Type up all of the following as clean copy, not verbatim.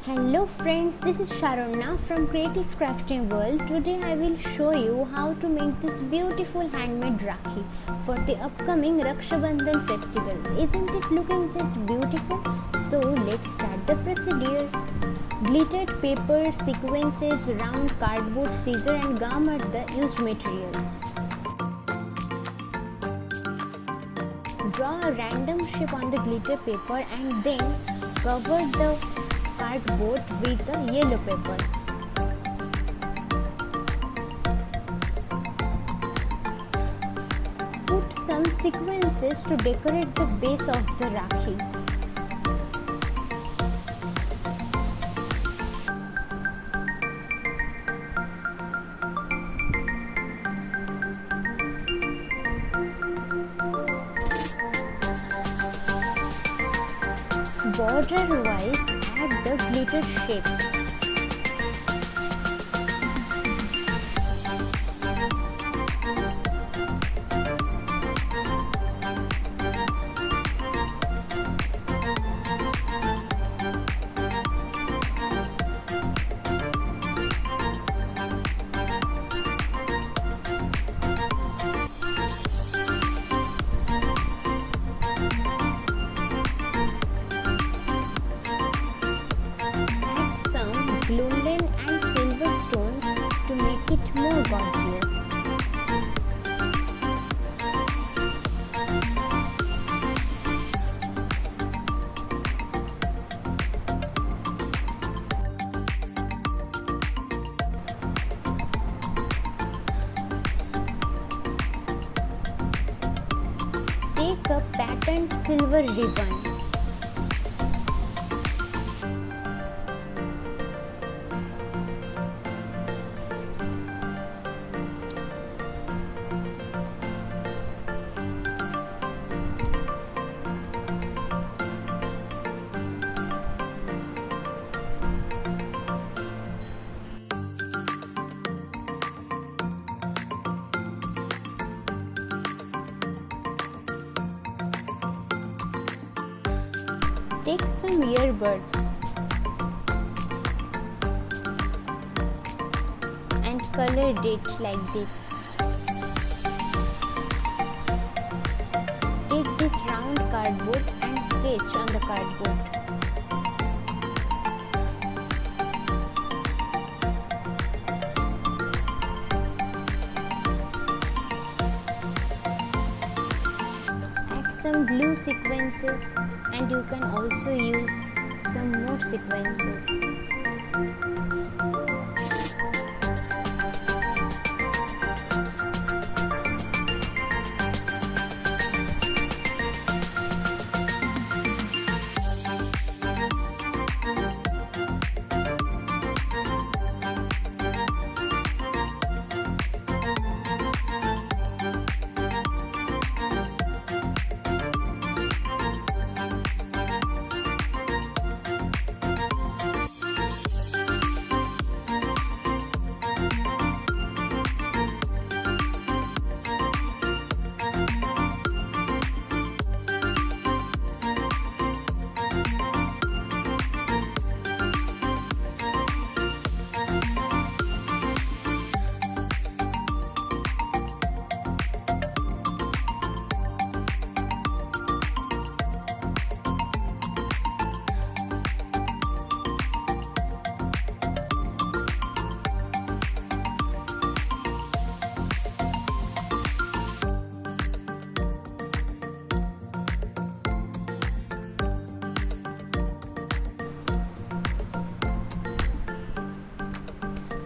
Hello friends, this is Sharonna from Creative Crafting World. Today I will show you how to make this beautiful handmade Rakhi for the upcoming Rakhshabandhan festival. Isn't it looking just beautiful? So let's start the procedure. Glittered paper, sequences, round cardboard, scissor and gum are the used materials. Draw a random shape on the glitter paper and then cover the cardboard with the yellow paper. Put some sequences to decorate the base of the Rakhi. Border wise, add the glitter shapes. Golden and silver stones to make it more gorgeous. Take a patterned silver ribbon. Take some earbuds and color it like this. Take this round cardboard and sketch on the cardboard. Some blue sequences and you can also use some more sequences.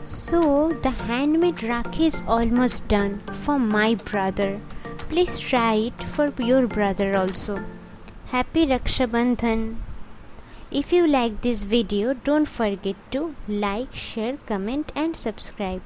So the handmade Rakhi is almost done for my brother. Please try it for your brother also. Happy Rakhshabandhan. If you like this video, don't forget to like, share, comment and subscribe.